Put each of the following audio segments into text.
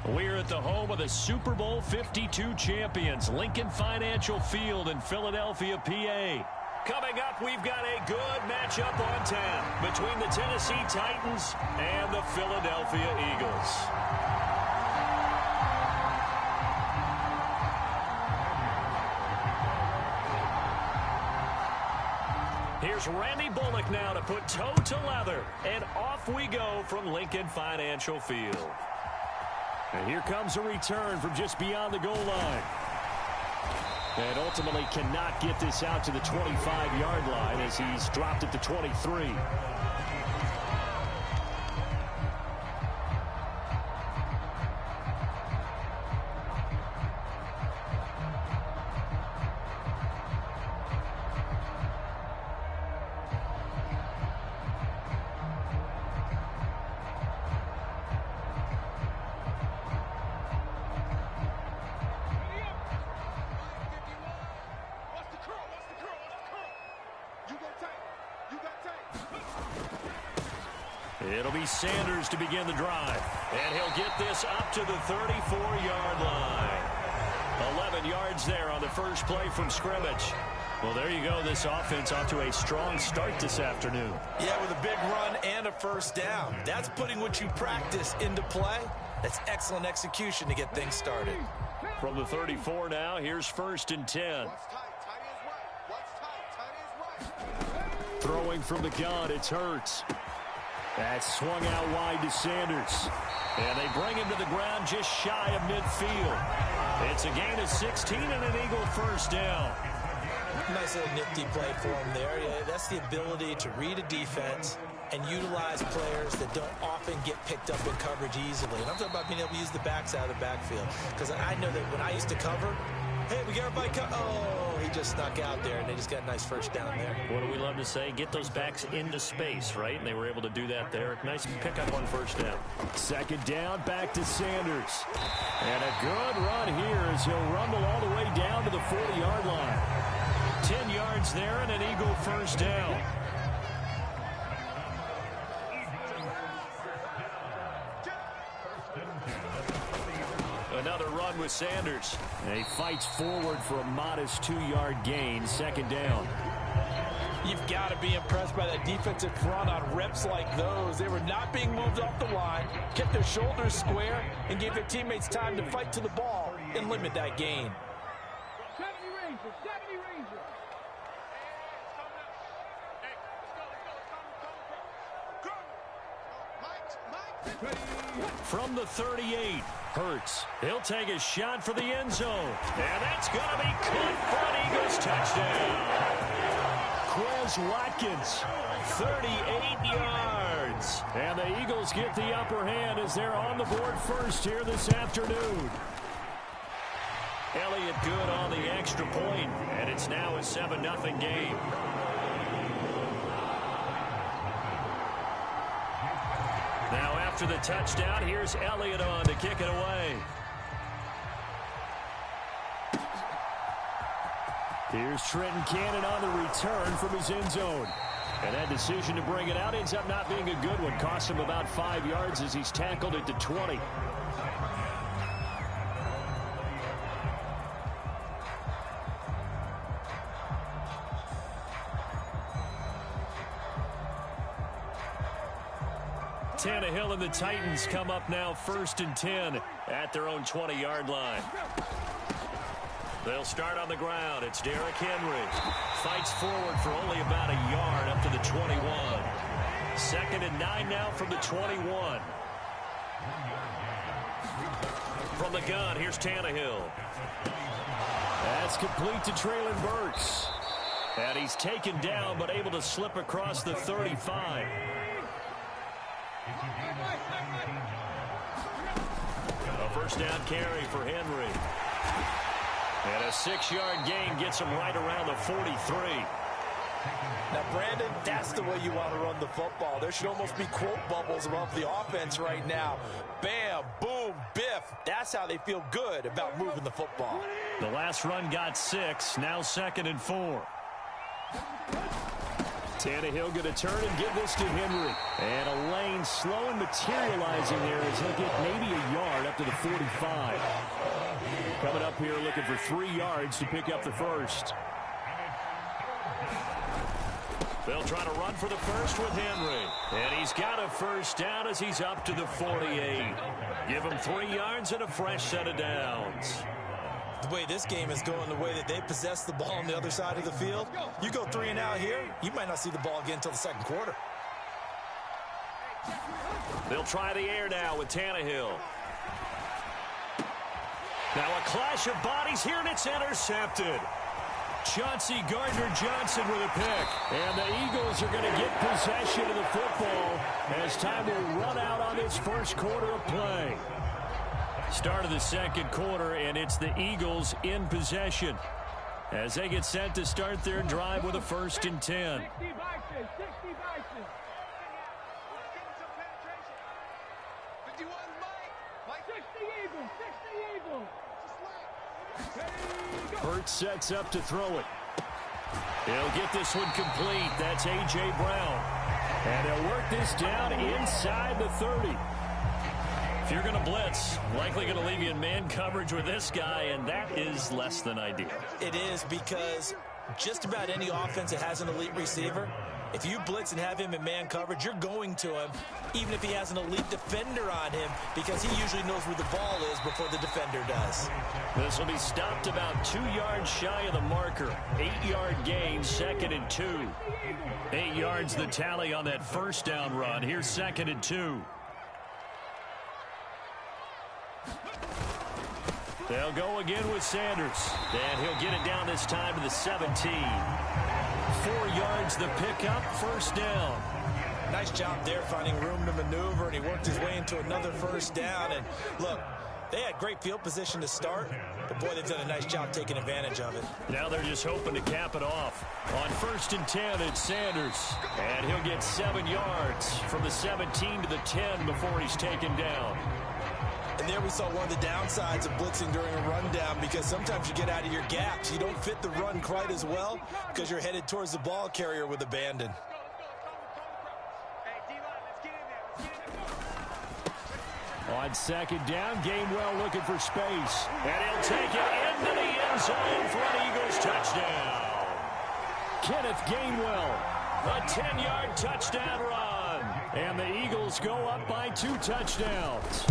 We're at the home of the Super Bowl 52 champions, Lincoln Financial Field in Philadelphia, PA. Coming up, we've got a good matchup on tap between the Tennessee Titans and the Philadelphia Eagles. Here's Randy Bullock now to put toe to leather, and off we go from Lincoln Financial Field. And here comes a return from just beyond the goal line. And ultimately cannot get this out to the 25-yard line as he's dropped it to 23. It'll be Sanders to begin the drive. And he'll get this up to the 34-yard line. 11 yards there on the first play from scrimmage. Well, there you go. This offense off to a strong start this afternoon. Yeah, with a big run and a first down. That's putting what you practice into play. That's excellent execution to get things started. From the 34 now, here's 1st and 10. Throwing from the gun, it's Hurts. That's swung out wide to Sanders. And they bring him to the ground just shy of midfield. It's a gain of 16 and an Eagle first down. Nice little nifty play for him there. Yeah, that's the ability to read a defense and utilize players that don't often get picked up in coverage easily. And I'm talking about being able to use the backs out of the backfield. Because I know that when I used to cover, hey, we got everybody oh, he just snuck out there, and they just got a nice first down there. What do we love to say? Get those backs into space, right? And they were able to do that there. Nice pickup on first down. 2nd down, back to Sanders. And a good run here as he'll rumble all the way down to the 40-yard line. 10 yards there and an Eagle first down. Another run with Sanders. And he fights forward for a modest 2-yard gain, 2nd down. You've got to be impressed by that defensive front on reps like those. They were not being moved off the line, kept their shoulders square, and gave their teammates time to fight to the ball and limit that gain. From the 38, Hurts. He'll take a shot for the end zone. And that's going to be caught for an Eagles touchdown. Quez Watkins, 38 yards. And the Eagles get the upper hand as they're on the board first here this afternoon. Elliott good on the extra point, and it's now a 7-0 game. Now after the touchdown, here's Elliott on to kick it away. Here's Trenton Cannon on the return from his end zone. And that decision to bring it out ends up not being a good one. Cost him about 5 yards as he's tackled it to 20. Tannehill and the Titans come up now 1st and 10 at their own 20-yard line. They'll start on the ground. It's Derrick Henry. Fights forward for only about a yard up to the 21. 2nd and 9 now from the 21. From the gun, here's Tannehill. That's complete to Treylon Burks. And he's taken down but able to slip across the 35. A first down carry for Henry. And a 6-yard gain gets him right around the 43. Now, Brandon, that's the way you want to run the football. There should almost be quote bubbles above the offense right now. Bam, boom, biff. That's how they feel good about moving the football. The last run got 6. Now 2nd and 4. Tannehill going to turn and give this to Henry. And a lane slow and materializing there as he'll get maybe a yard up to the 45. Coming up here looking for 3 yards to pick up the first. They'll try to run for the first with Henry. And he's got a first down as he's up to the 48. Give him 3 yards and a fresh set of downs. The way this game is going, the way that they possess the ball on the other side of the field, you go 3 and out here, you might not see the ball again until the second quarter. They'll try the air now with Tannehill. Now a clash of bodies here, and it's intercepted. Chauncey Gardner-Johnson with a pick. And the Eagles are going to get possession of the football as time will run out on this first quarter of play. Start of the second quarter, and it's the Eagles in possession as they get set to start their drive with a 1st and 10. Hurts sets up to throw it. He'll get this one complete. That's A.J. Brown. And they'll work this down inside the 30. If you're going to blitz, likely going to leave you in man coverage with this guy, and that is less than ideal. It is, because just about any offense that has an elite receiver, if you blitz and have him in man coverage, you're going to him, even if he has an elite defender on him, because he usually knows where the ball is before the defender does. This will be stopped about 2 yards shy of the marker. 8-yard gain, 2nd and 2. 8 yards the tally on that first down run. Here's 2nd and 2. They'll go again with Sanders. And he'll get it down this time to the 17. 4 yards the pickup, first down. Nice job there finding room to maneuver, and he worked his way into another first down. And look, they had great field position to start, but boy, they've done a nice job taking advantage of it. Now they're just hoping to cap it off. On 1st and 10, it's Sanders. And he'll get 7 yards from the 17 to the 10 before he's taken down. And there we saw one of the downsides of blitzing during a rundown, because sometimes you get out of your gaps. You don't fit the run quite as well because you're headed towards the ball carrier with abandon. On 2nd down, Gainwell looking for space. And he'll take it into the end zone for an Eagles touchdown. Kenneth Gainwell, a 10-yard touchdown run. And the Eagles go up by 2 touchdowns.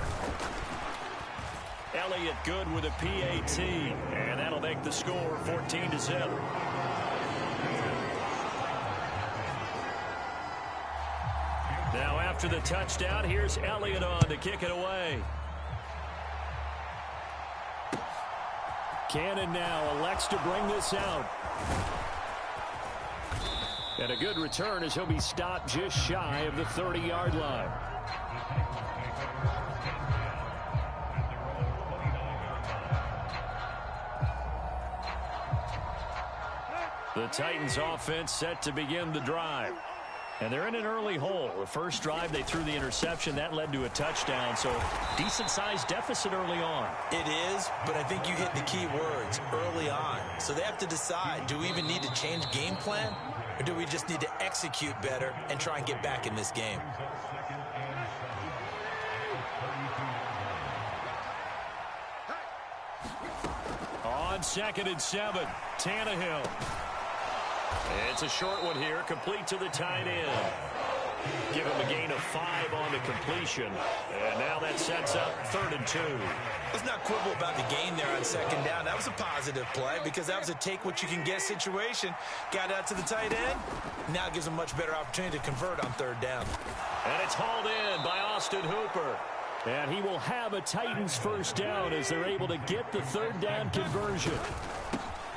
Elliott good with a PAT, and that'll make the score 14-7. Now after the touchdown, here's Elliott on to kick it away. Cannon now elects to bring this out. And a good return as he'll be stopped just shy of the 30-yard line. The Titans offense set to begin the drive. And they're in an early hole. The first drive, they threw the interception. That led to a touchdown, so decent-sized deficit early on. It is, but I think you hit the key words, early on. So they have to decide, do we even need to change game plan, or do we just need to execute better and try and get back in this game? On 2nd and 7, Tannehill. It's a short one here, complete to the tight end. Give him a gain of 5 on the completion. And now that sets up 3rd and 2. Let's not quibble about the gain there on 2nd down. That was a positive play because that was a take-what-you-can-get situation. Got out to the tight end. Now it gives him a much better opportunity to convert on 3rd down. And it's hauled in by Austin Hooper. And he will have a Titans first down as they're able to get the 3rd down conversion.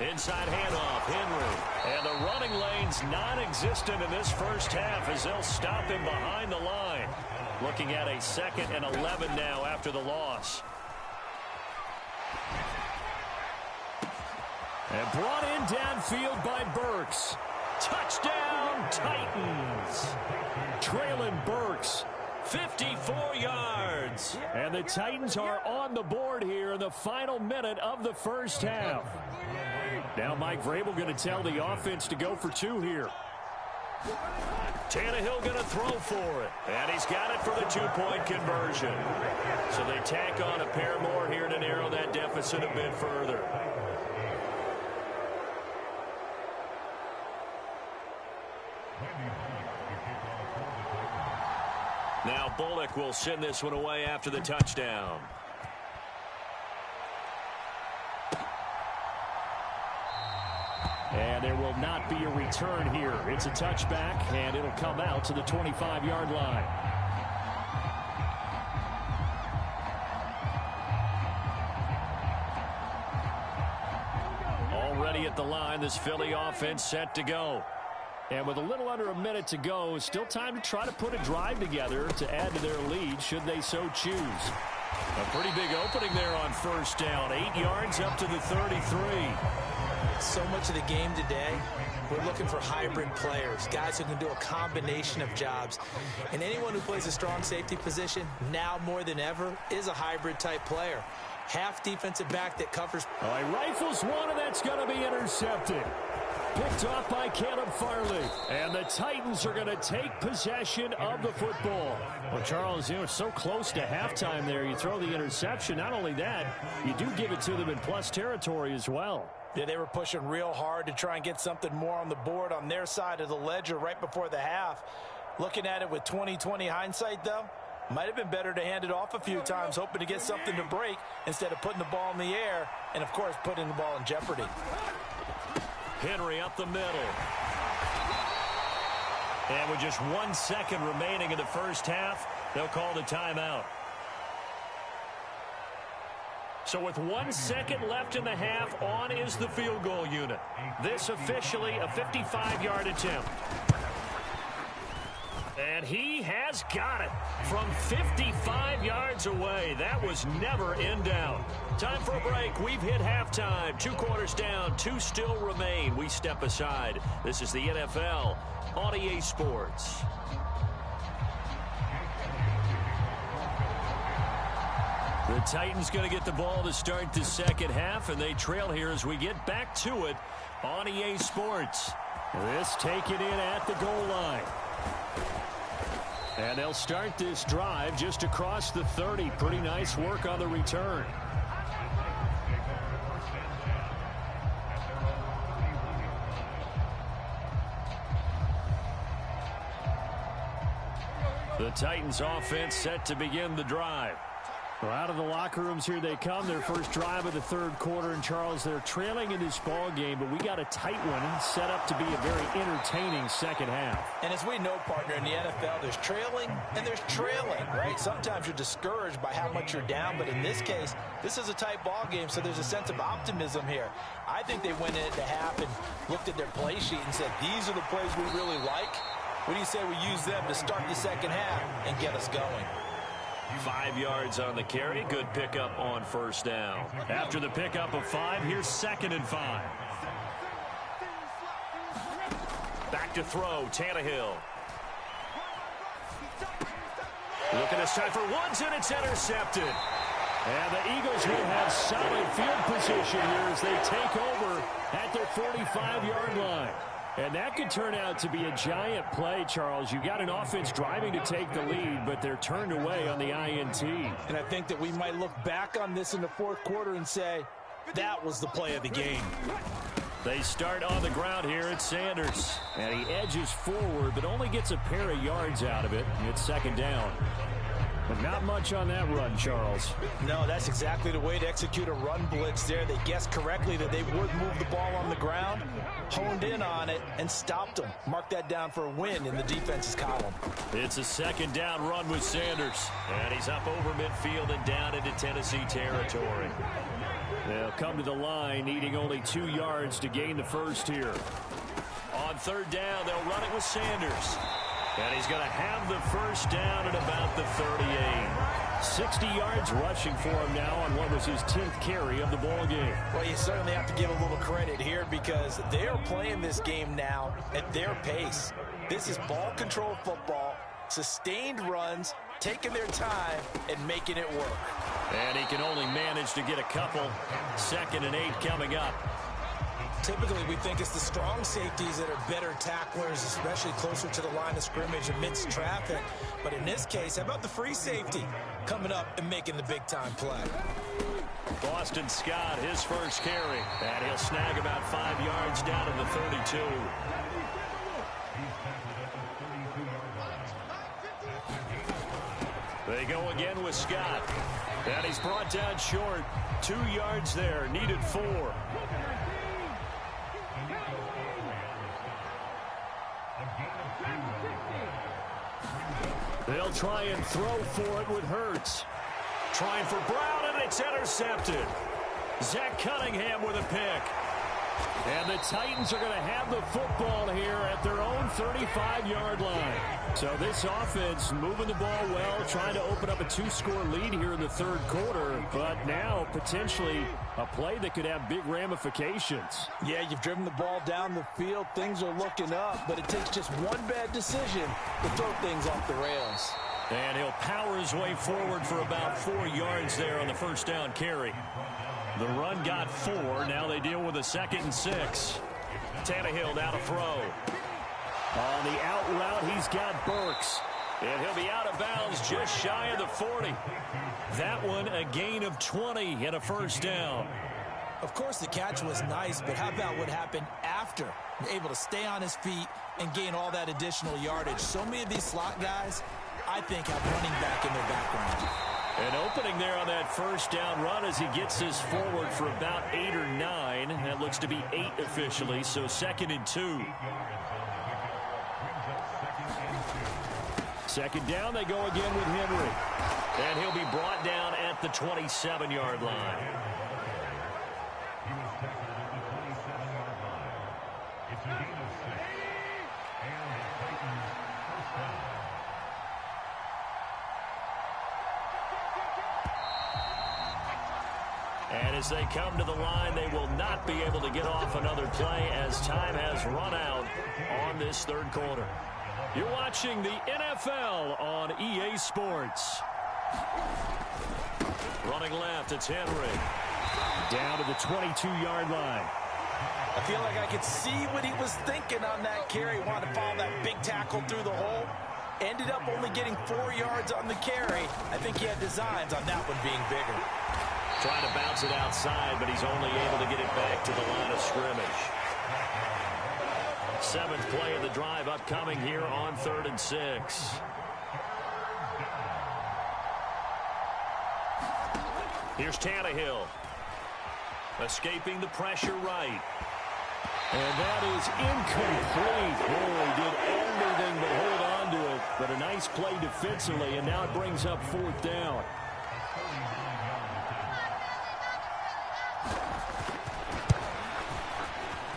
Inside handoff, Henry. And the running lane's non-existent in this first half as they'll stop him behind the line. Looking at a 2nd and 11 now after the loss. And brought in downfield by Burks. Touchdown, Titans. Traylon Burks, 54 yards. And the Titans are on the board here in the final minute of the first half. Now Mike Vrabel going to tell the offense to go for 2 here. Tannehill going to throw for it. And he's got it for the two-point conversion. So they tack on a pair more here to narrow that deficit a bit further. Now Bullock will send this one away after the touchdown. And there will not be a return here. It's a touchback, and it'll come out to the 25-yard line. Already at the line, this Philly offense set to go. And with a little under a minute to go, still time to try to put a drive together to add to their lead should they so choose. A pretty big opening there on first down. 8 yards up to the 33. So much of the game today, we're looking for hybrid players, guys who can do a combination of jobs. And anyone who plays a strong safety position, now more than ever, is a hybrid type player. Half defensive back that covers. Oh, he rifles one, and that's going to be intercepted. Picked off by Caleb Farley. And the Titans are going to take possession of the football. Well, Charles, you know, it's so close to halftime there. You throw the interception. Not only that, you do give it to them in plus territory as well. Yeah, they were pushing real hard to try and get something more on the board on their side of the ledger right before the half. Looking at it with 20/20 hindsight, though, might have been better to hand it off a few times, hoping to get something to break instead of putting the ball in the air and, of course, putting the ball in jeopardy. Henry up the middle. And with just 1 second remaining in the first half, they'll call the timeout. So with 1 second left in the half, on is the field goal unit. This officially a 55-yard attempt. And he has got it from 55 yards away. That was never in doubt. Time for a break. We've hit halftime. 2 quarters down, 2 still remain. We step aside. This is the NFL on EA Sports. The Titans going to get the ball to start the second half, and they trail here as we get back to it on EA Sports. This taken in at the goal line. And they'll start this drive just across the 30. Pretty nice work on the return. The Titans offense set to begin the drive. Well, out of the locker rooms here they come. Their first drive of the third quarter. And, Charles, they're trailing in this ball game, but we got a tight one set up to be a very entertaining second half. And as we know, partner, in the NFL, there's trailing and there's trailing, right? Sometimes you're discouraged by how much you're down, but in this case, this is a tight ball game, so there's a sense of optimism here. I think they went into half and looked at their play sheet and said, these are the plays we really like. What do you say we use them to start the second half and get us going? 5 yards on the carry. Good pickup on first down. After the pickup of 5, here's 2nd and 5. Back to throw, Tannehill. Looking this time for Woods, and it's intercepted. And the Eagles will have solid field position here as they take over at their 45-yard line. And that could turn out to be a giant play, Charles. You got an offense driving to take the lead, but they're turned away on the INT. And I think that we might look back on this in the fourth quarter and say, that was the play of the game. They start on the ground here at Sanders. And he edges forward, but only gets a pair of yards out of it. It's 2nd down. But not much on that run, Charles. No, that's exactly the way to execute a run blitz there. They guessed correctly that they would move the ball on the ground, honed in on it, and stopped them. Mark that down for a win in the defense's column. It's a 2nd down run with Sanders. And he's up over midfield and down into Tennessee territory. They'll come to the line, needing only 2 yards to gain the first here. On 3rd down, they'll run it with Sanders. And he's going to have the first down at about the 38. 60 yards rushing for him now on what was his 10th carry of the ball game. Well, you certainly have to give a little credit here because they are playing this game now at their pace. This is ball control football, sustained runs, taking their time, and making it work. And he can only manage to get a couple. 2nd and 8 coming up. Typically, we think it's the strong safeties that are better tacklers, especially closer to the line of scrimmage amidst traffic. But in this case, how about the free safety coming up and making the big-time play? Boston Scott, his first carry. And he'll snag about 5 yards down to the 32. They go again with Scott. And he's brought down short. 2 yards there, needed 4. They'll try and throw for it with Hurts. Trying for Brown, and it's intercepted. Zach Cunningham with a pick. And the Titans are going to have the football here at their own 35-yard line. So this offense moving the ball well, trying to open up a 2-score lead here in the third quarter. But now potentially a play that could have big ramifications. Yeah, you've driven the ball down the field. Things are looking up, but it takes just one bad decision to throw things off the rails. And he'll power his way forward for about 4 yards there on the first down carry. The run got 4. Now they deal with a 2nd and 6. Tannehill now to throw. On the out route, he's got Burks. And he'll be out of bounds just shy of the 40. That one a gain of 20 and a first down. Of course, the catch was nice, but how about what happened after? Able to stay on his feet and gain all that additional yardage. So many of these slot guys, I think, have running back in their background. An opening there on that first down run as he gets this forward for about 8 or 9. That looks to be 8 officially, so 2nd and 2. Second down, they go again with Henry. And he'll be brought down at the 27-yard line. And as they come to the line, they will not be able to get off another play as time has run out on this third quarter. You're watching the NFL on EA Sports. Running left, it's Henry. Down to the 22-yard line. I feel like I could see what he was thinking on that carry. Wanted to follow that big tackle through the hole. Ended up only getting 4 yards on the carry. I think he had designs on that one being bigger. Trying to bounce it outside, but he's only able to get it back to the line of scrimmage. 7th play of the drive upcoming here on 3rd and 6. Here's Tannehill. Escaping the pressure right. And that is incomplete. Boy, did everything but hold on to it. But a nice play defensively, and now it brings up 4th down.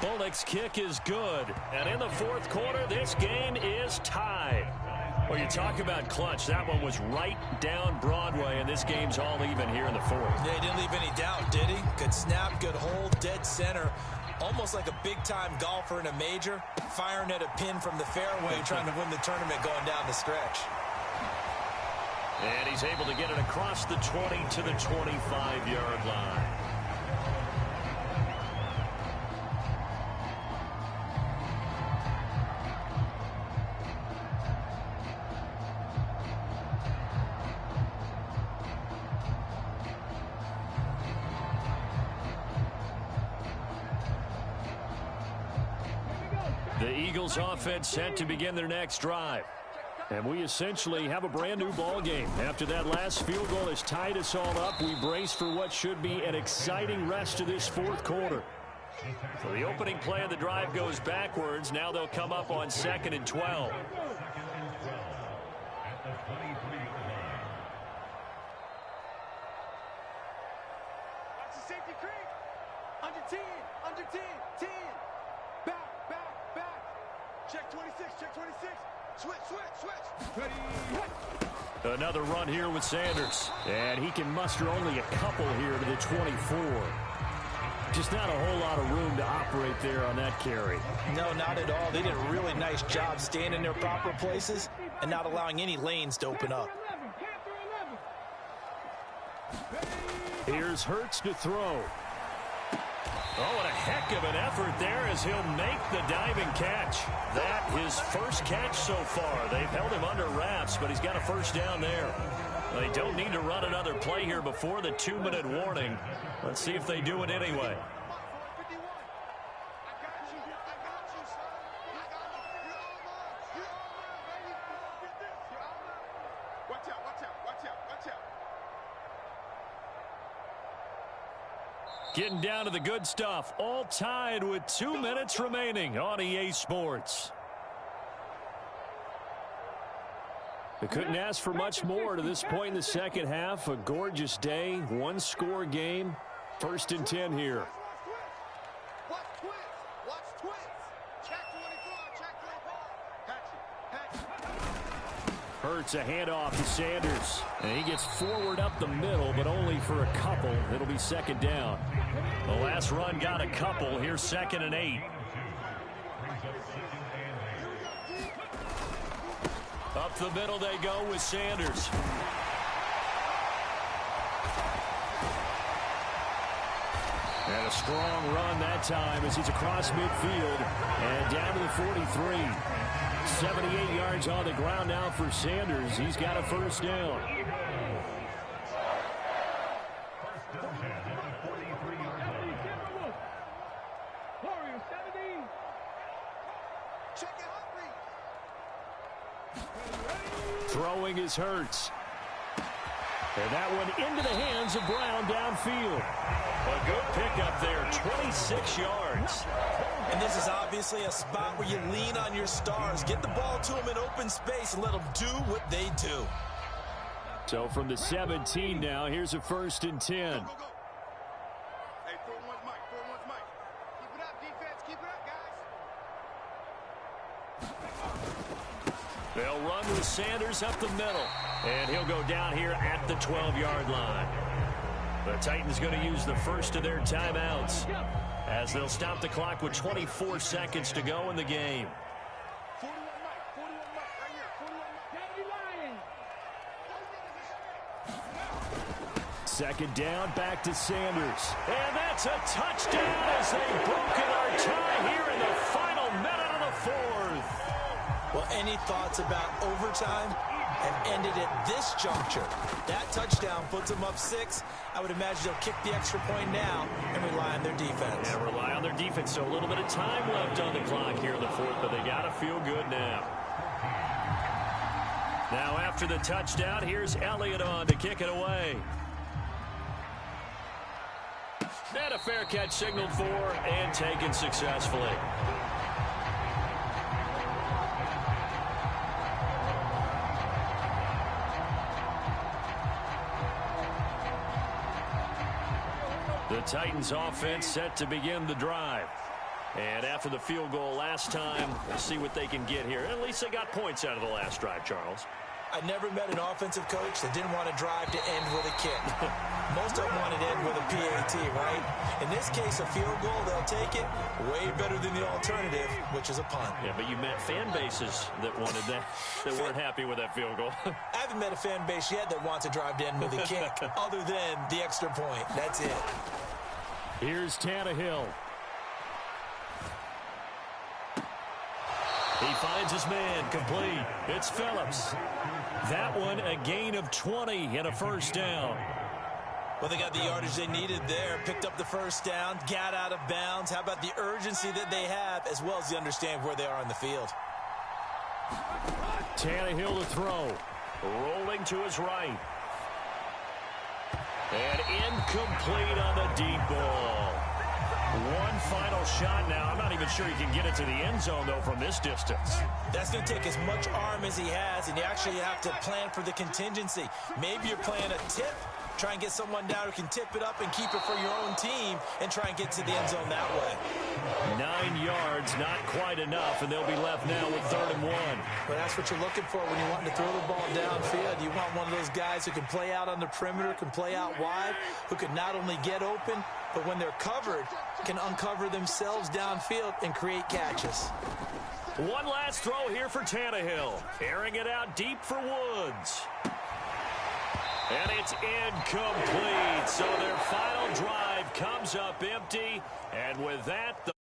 Bullock's kick is good. And in the 4th quarter, this game is tied. Well, you talk about clutch. That one was right down Broadway, and this game's all even here in the 4th. Yeah, he didn't leave any doubt, did he? Good snap, good hold, dead center. Almost like a big-time golfer in a major, firing at a pin from the fairway, trying to win the tournament going down the stretch. And he's able to get it across the 20 to the 25-yard line. The Eagles offense set to begin their next drive. And we essentially have a brand new ball game. After that last field goal has tied us all up, we brace for what should be an exciting rest of this 4th quarter. So the opening play of the drive goes backwards. Now they'll come up on 2nd and 12. Safety creep. Under 10. Under 10. 10. Back. Check 26. Check 26. Switch. Ready. Another run here with Sanders. And he can muster only a couple here to the 24. Just not a whole lot of room to operate there on that carry. No, not at all. They did a really nice job staying in their proper places and not allowing any lanes to open up. Here's Hurts to throw. Oh, what a heck of an effort there as he'll make the diving catch. That his first catch so far. They've held him under wraps, but he's got a first down there. They don't need to run another play here before the 2-minute warning. Let's see if they do it anyway. Getting down to the good stuff. All tied with 2 minutes remaining on EA Sports. They couldn't ask for much more to this point in the second half. A gorgeous day, one-score game. 1st and 10 here. Watch twins. Watch twins. Check 24. Check 24. Hurts a handoff to Sanders. And he gets forward up the middle, but only for a couple. It'll be 2nd down. The last run got a couple. Here's 2nd and 8. Up the middle they go with Sanders. And a strong run that time as he's across midfield and down to the 43. 78 yards on the ground now for Sanders. He's got a first down. Throwing is Hurts. And that one into the hands of Brown downfield. A good pickup there, 26 yards. And this is obviously a spot where you lean on your stars. Get the ball to them in open space and let them do what they do. So from the 17 now, here's a 1st and 10. Hey, 4-1's Mike. 4-1's Mike. Keep it up, defense. Keep it up, guys. They'll run with Sanders up the middle. And he'll go down here at the 12-yard line. The Titans going to use the first of their timeouts as they'll stop the clock with 24 seconds to go in the game. 41 Mike. 41 Mike. Right here. 2nd down, back to Sanders. And that's a touchdown as they've broken our tie here in the final minute of the 4th. Well, any thoughts about overtime have ended at this juncture. That touchdown puts them up 6. I would imagine they'll kick the extra point now and rely on their defense. Yeah, rely on their defense. So a little bit of time left on the clock here in the 4th, but they got to feel good now. Now after the touchdown, here's Elliott on to kick it away. And a fair catch signaled for and taken successfully. The Titans offense set to begin the drive. And after the field goal last time, we'll see what they can get here. At least they got points out of the last drive, Charles. I never met an offensive coach that didn't want to drive to end with a kick. Most of them wanted to end with a PAT, right? In this case, a field goal, they'll take it. Way better than the alternative, which is a punt. Yeah, but you met fan bases that wanted that, that weren't happy with that field goal. I haven't met a fan base yet that wants to drive to end with a kick, other than the extra point. That's it. Here's Tannehill. He finds his man, complete. It's Phillips. That one, a gain of 20 and a first down. Well, they got the yardage they needed there, picked up the first down, got out of bounds. How about the urgency that they have, as well as the understand where they are on the field. Tannehill to throw. Rolling to his right. And incomplete on the deep ball. One final shot now. I'm not even sure he can get it to the end zone, though, from this distance. That's going to take as much arm as he has, and you actually have to plan for the contingency. Maybe you're playing a tip. Try and get someone down who can tip it up and keep it for your own team and try and get to the end zone that way. 9 yards, not quite enough, and they'll be left now with 3rd and 1. But that's what you're looking for when you're wanting to throw the ball downfield. You want one of those guys who can play out on the perimeter, can play out wide, who can not only get open, but when they're covered, can uncover themselves downfield and create catches. One last throw here for Tannehill. Airing it out deep for Woods. And it's incomplete. So their final drive comes up empty, and with that,